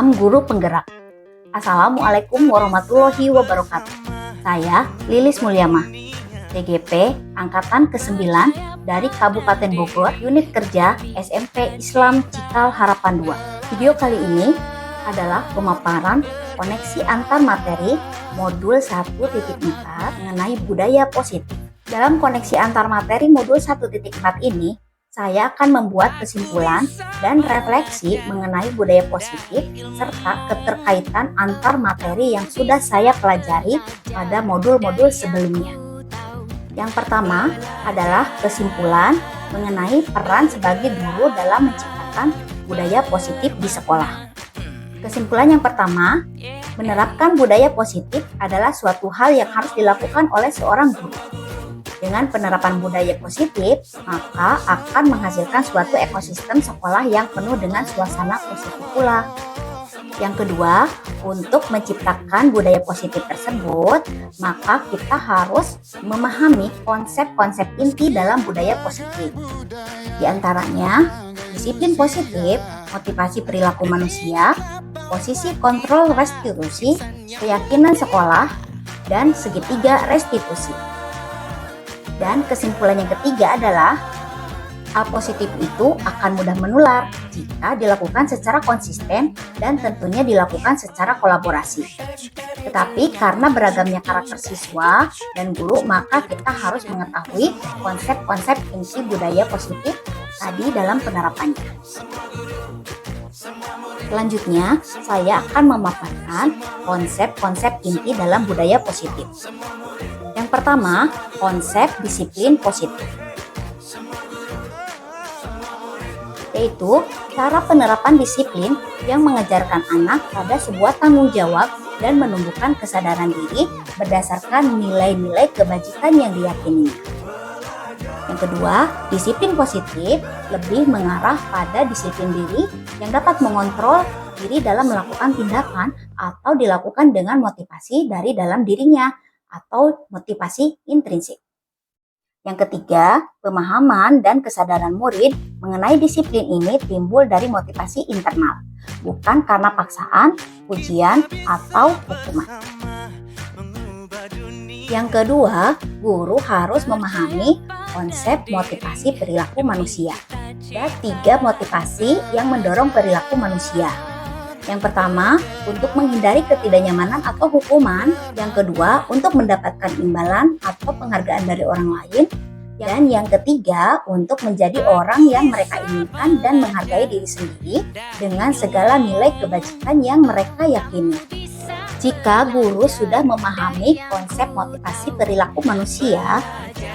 Salam Guru Penggerak. Assalamualaikum warahmatullahi wabarakatuh. Saya Lilis Mulyamah, TGP Angkatan ke-9 dari Kabupaten Bogor, Unit Kerja SMP Islam Cikal Harapan 2. Video kali ini adalah pemaparan koneksi antar materi modul 1.4 mengenai budaya positif. Dalam koneksi antar materi modul 1.4 ini, saya akan membuat kesimpulan dan refleksi mengenai budaya positif serta keterkaitan antar materi yang sudah saya pelajari pada modul-modul sebelumnya. Yang pertama adalah kesimpulan mengenai peran sebagai guru dalam menciptakan budaya positif di sekolah. Kesimpulan yang pertama, menerapkan budaya positif adalah suatu hal yang harus dilakukan oleh seorang guru. Dengan penerapan budaya positif, maka akan menghasilkan suatu ekosistem sekolah yang penuh dengan suasana positif pula. Yang kedua, untuk menciptakan budaya positif tersebut, maka kita harus memahami konsep-konsep inti dalam budaya positif. Di antaranya, disiplin positif, motivasi perilaku manusia, posisi kontrol restitusi, keyakinan sekolah, dan segitiga restitusi. Dan kesimpulan yang ketiga adalah hal positif itu akan mudah menular jika dilakukan secara konsisten dan tentunya dilakukan secara kolaborasi. Tetapi karena beragamnya karakter siswa dan guru, maka kita harus mengetahui konsep-konsep inti budaya positif tadi dalam penerapannya. Selanjutnya, saya akan memaparkan konsep-konsep inti dalam budaya positif. Yang pertama, konsep disiplin positif, yaitu cara penerapan disiplin yang mengajarkan anak pada sebuah tanggung jawab dan menumbuhkan kesadaran diri berdasarkan nilai-nilai kebajikan yang diyakininya. Yang kedua, disiplin positif lebih mengarah pada disiplin diri yang dapat mengontrol diri dalam melakukan tindakan atau dilakukan dengan motivasi dari dalam dirinya atau motivasi intrinsik. Yang ketiga, pemahaman dan kesadaran murid mengenai disiplin ini timbul dari motivasi internal, bukan karena paksaan, ujian, atau hukuman. Yang kedua, guru harus memahami konsep motivasi perilaku manusia. Ada 3 motivasi yang mendorong perilaku manusia. Yang pertama, untuk menghindari ketidaknyamanan atau hukuman. Yang kedua, untuk mendapatkan imbalan atau penghargaan dari orang lain. Dan yang ketiga, untuk menjadi orang yang mereka inginkan dan menghargai diri sendiri dengan segala nilai kebajikan yang mereka yakini. Jika guru sudah memahami konsep motivasi perilaku manusia,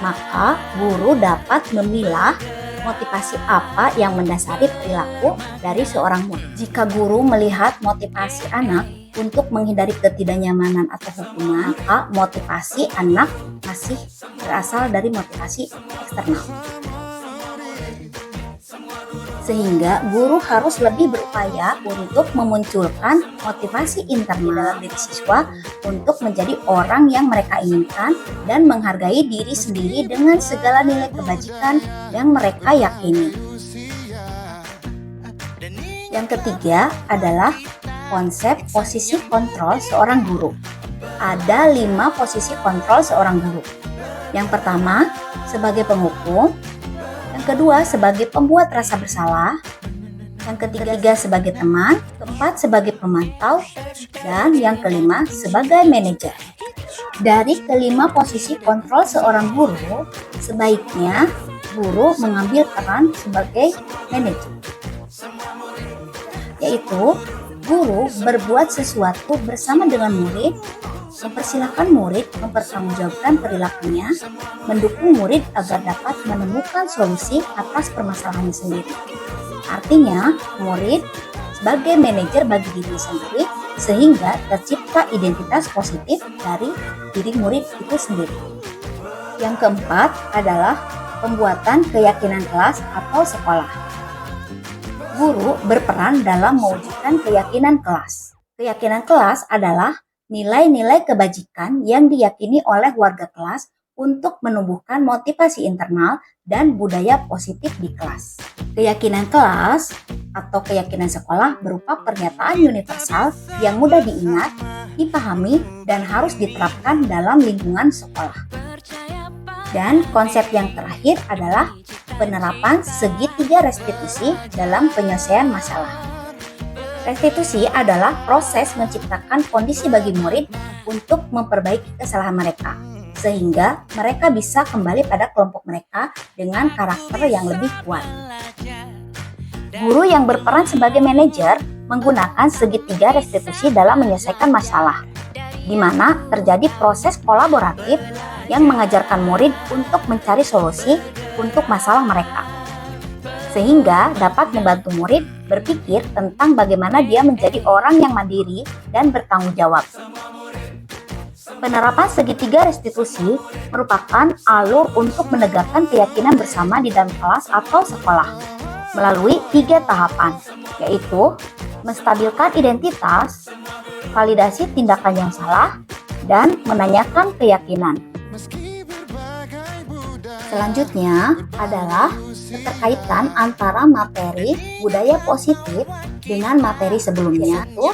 maka guru dapat memilah motivasi apa yang mendasari perilaku dari seorang murid. Jika guru melihat motivasi anak untuk menghindari ketidaknyamanan atau hukuman, maka motivasi anak masih berasal dari motivasi eksternal. Sehingga guru harus lebih berupaya untuk memunculkan motivasi internal dalam diri siswa untuk menjadi orang yang mereka inginkan dan menghargai diri sendiri dengan segala nilai kebajikan yang mereka yakini. Yang ketiga adalah konsep posisi kontrol seorang guru. Ada 5 posisi kontrol seorang guru. Yang pertama, sebagai penghukum. Yang kedua, sebagai pembuat rasa bersalah. Yang ketiga, sebagai teman. Keempat, sebagai pemantau. Dan yang kelima, sebagai manajer. Dari kelima posisi kontrol seorang guru, sebaiknya guru mengambil peran sebagai manajer, yaitu guru berbuat sesuatu bersama dengan murid, mempersilahkan murid mempertanggungjawabkan perilakunya, mendukung murid agar dapat menemukan solusi atas permasalahannya sendiri. Artinya, murid sebagai manajer bagi diri sendiri sehingga tercipta identitas positif dari diri murid itu sendiri. Yang keempat adalah pembuatan keyakinan kelas atau sekolah. Guru berperan dalam mewujudkan keyakinan kelas. Keyakinan kelas adalah nilai-nilai kebajikan yang diyakini oleh warga kelas untuk menumbuhkan motivasi internal dan budaya positif di kelas. Keyakinan kelas atau keyakinan sekolah berupa pernyataan universal yang mudah diingat, dipahami, dan harus diterapkan dalam lingkungan sekolah. Dan konsep yang terakhir adalah penerapan segitiga restitusi dalam penyelesaian masalah. Restitusi adalah proses menciptakan kondisi bagi murid untuk memperbaiki kesalahan mereka, sehingga mereka bisa kembali pada kelompok mereka dengan karakter yang lebih kuat. Guru yang berperan sebagai manajer menggunakan segitiga restitusi dalam menyelesaikan masalah, di mana terjadi proses kolaboratif yang mengajarkan murid untuk mencari solusi untuk masalah mereka, sehingga dapat membantu murid berpikir tentang bagaimana dia menjadi orang yang mandiri dan bertanggung jawab. Penerapan segitiga restitusi merupakan alur untuk menegakkan keyakinan bersama di dalam kelas atau sekolah melalui 3 tahapan, yaitu menstabilkan identitas, validasi tindakan yang salah, dan menanyakan keyakinan. Selanjutnya adalah keterkaitan antara materi budaya positif dengan materi sebelumnya, yaitu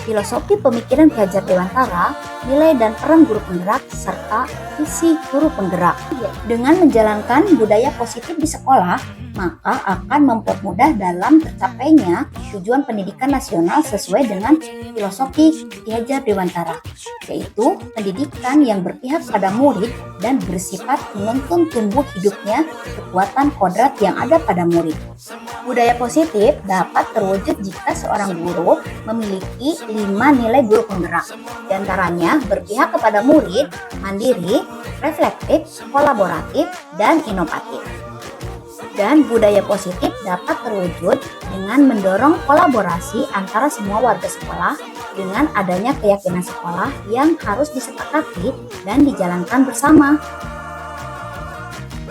filosofi pemikiran Ki Hajar Dewantara, nilai dan peran guru penggerak, serta visi guru penggerak. Dengan menjalankan budaya positif di sekolah, maka akan mempermudah dalam tercapainya tujuan pendidikan nasional sesuai dengan filosofi Ki Hajar Dewantara, yaitu pendidikan yang berpihak pada murid dan bersifat menuntun tumbuh hidupnya kekuatan kodrat yang ada pada murid. Budaya positif dapat terwujud jika seorang guru memiliki 5 nilai guru penggerak, diantaranya berpihak kepada murid, mandiri, reflektif, kolaboratif, dan inovatif. Dan budaya positif dapat terwujud dengan mendorong kolaborasi antara semua warga sekolah dengan adanya keyakinan sekolah yang harus disepakati dan dijalankan bersama.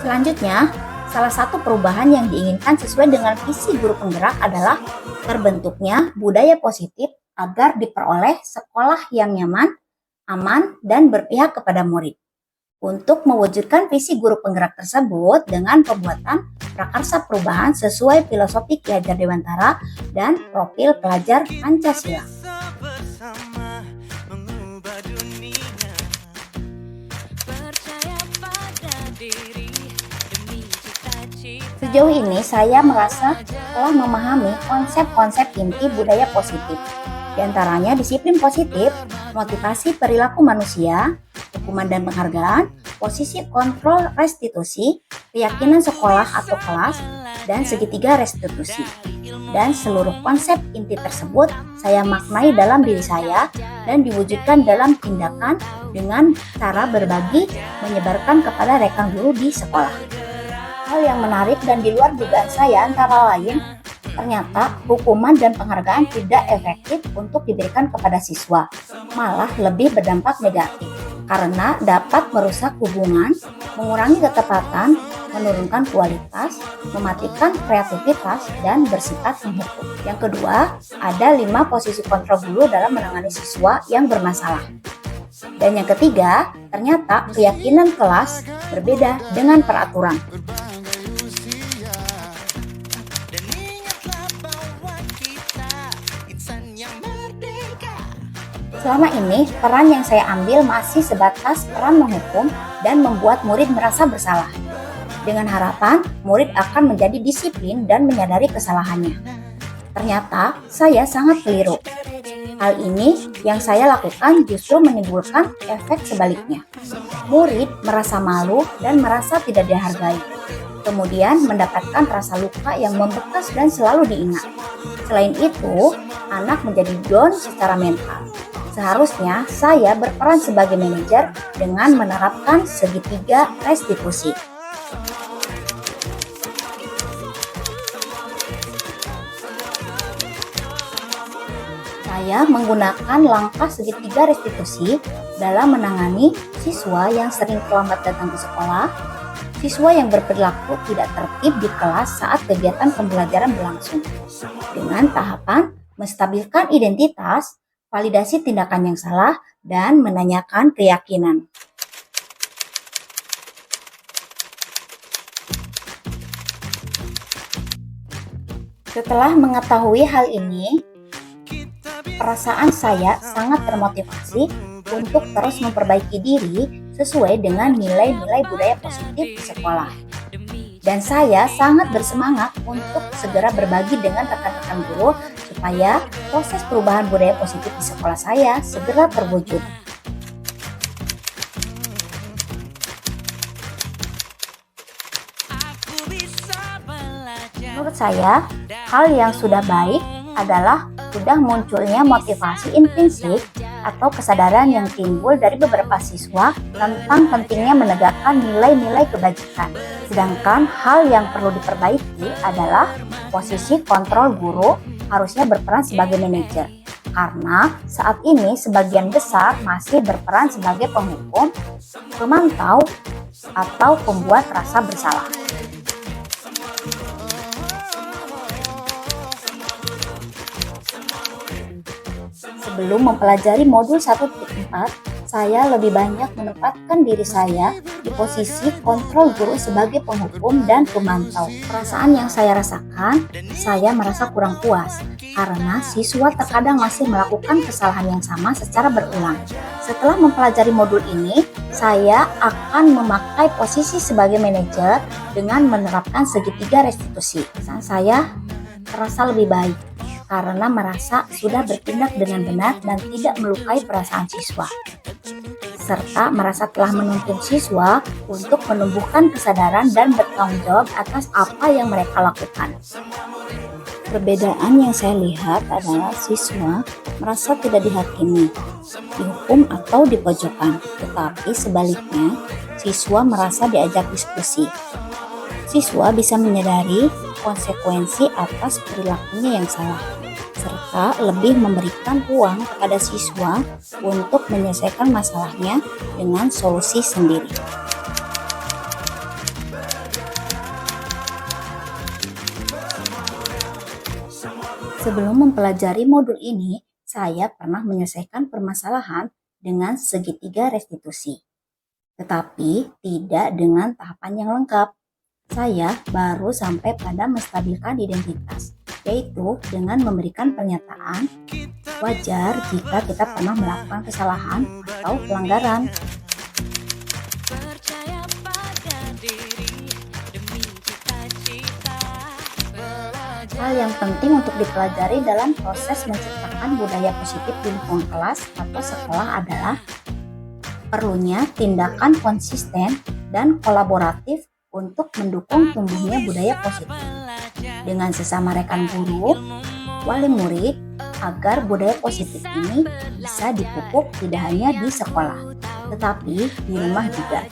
Selanjutnya, salah satu perubahan yang diinginkan sesuai dengan visi guru penggerak adalah terbentuknya budaya positif agar diperoleh sekolah yang nyaman, aman, dan berpihak kepada murid. Untuk mewujudkan visi guru penggerak tersebut dengan pembuatan prakarsa perubahan sesuai filosofi Ki Hajar Dewantara dan profil pelajar Pancasila. Sejauh ini saya merasa telah memahami konsep-konsep inti budaya positif. Di antaranya disiplin positif, motivasi perilaku manusia, hukuman dan penghargaan, posisi kontrol restitusi, keyakinan sekolah atau kelas, dan segitiga restitusi. Dan seluruh konsep inti tersebut saya maknai dalam diri saya dan diwujudkan dalam tindakan dengan cara berbagi menyebarkan kepada rekan guru di sekolah. Hal yang menarik dan di luar dugaan saya antara lain, ternyata hukuman dan penghargaan tidak efektif untuk diberikan kepada siswa, malah lebih berdampak negatif karena dapat merusak hubungan, mengurangi ketepatan, menurunkan kualitas, mematikan kreativitas, dan bersifat menghukum. Yang kedua, ada 5 posisi kontrol guru dalam menangani siswa yang bermasalah. Dan yang ketiga, ternyata keyakinan kelas berbeda dengan peraturan. Selama ini, peran yang saya ambil masih sebatas peran menghukum dan membuat murid merasa bersalah. Dengan harapan, murid akan menjadi disiplin dan menyadari kesalahannya. Ternyata, saya sangat keliru. Hal ini yang saya lakukan justru menimbulkan efek sebaliknya. Murid merasa malu dan merasa tidak dihargai. Kemudian mendapatkan rasa luka yang membekas dan selalu diingat. Selain itu, anak menjadi down secara mental. Seharusnya saya berperan sebagai manajer dengan menerapkan segitiga restitusi. Saya menggunakan langkah segitiga restitusi dalam menangani siswa yang sering terlambat datang ke sekolah, siswa yang berperilaku tidak tertib di kelas saat kegiatan pembelajaran berlangsung, dengan tahapan menstabilkan identitas, validasi tindakan yang salah, dan menanyakan keyakinan. Setelah mengetahui hal ini, perasaan saya sangat termotivasi untuk terus memperbaiki diri sesuai dengan nilai-nilai budaya positif di sekolah. Dan saya sangat bersemangat untuk segera berbagi dengan rekan-rekan guru supaya proses perubahan budaya positif di sekolah saya segera terwujud. Menurut saya, hal yang sudah baik adalah sudah munculnya motivasi intrinsik atau kesadaran yang timbul dari beberapa siswa tentang pentingnya menegakkan nilai-nilai kebajikan. Sedangkan hal yang perlu diperbaiki adalah posisi kontrol guru harusnya berperan sebagai manajer. Karena saat ini sebagian besar masih berperan sebagai penghukum, pemantau, atau pembuat rasa bersalah. Sebelum mempelajari modul 1.4, saya lebih banyak menempatkan diri saya di posisi kontrol guru sebagai penghukum dan pemantau. Perasaan yang saya rasakan, saya merasa kurang puas karena siswa terkadang masih melakukan kesalahan yang sama secara berulang. Setelah mempelajari modul ini, saya akan memakai posisi sebagai manajer dengan menerapkan segitiga restitusi. Saya terasa lebih baik karena merasa sudah bertindak dengan benar dan tidak melukai perasaan siswa, serta merasa telah menuntun siswa untuk menumbuhkan kesadaran dan bertanggung jawab atas apa yang mereka lakukan. Perbedaan yang saya lihat adalah siswa merasa tidak dihakimi, dihukum atau dipojokkan, tetapi sebaliknya siswa merasa diajak diskusi. Siswa bisa menyadari konsekuensi atas perilakunya yang salah, serta lebih memberikan ruang kepada siswa untuk menyelesaikan masalahnya dengan solusi sendiri. Sebelum mempelajari modul ini, saya pernah menyelesaikan permasalahan dengan segitiga restitusi, tetapi tidak dengan tahapan yang lengkap. Saya baru sampai pada menstabilkan identitas, yaitu dengan memberikan pernyataan wajar jika kita pernah melakukan kesalahan atau pelanggaran. Hal yang penting untuk dipelajari dalam proses menciptakan budaya positif di lingkungan kelas atau sekolah adalah perlunya tindakan konsisten dan kolaboratif untuk mendukung tumbuhnya budaya positif dengan sesama rekan guru, wali murid, agar budaya positif ini bisa dipupuk tidak hanya di sekolah, tetapi di rumah juga,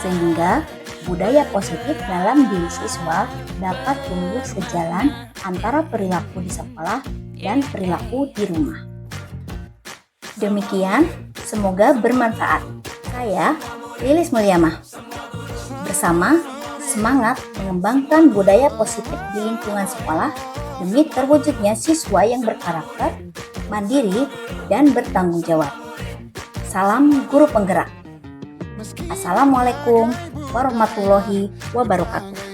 sehingga budaya positif dalam diri siswa dapat tumbuh sejalan antara perilaku di sekolah dan perilaku di rumah. Demikian, semoga bermanfaat. Saya Lilis Mulyamah, bersama semangat mengembangkan budaya positif di lingkungan sekolah demi terwujudnya siswa yang berkarakter, mandiri, dan bertanggung jawab. Salam guru penggerak. Assalamualaikum warahmatullahi wabarakatuh.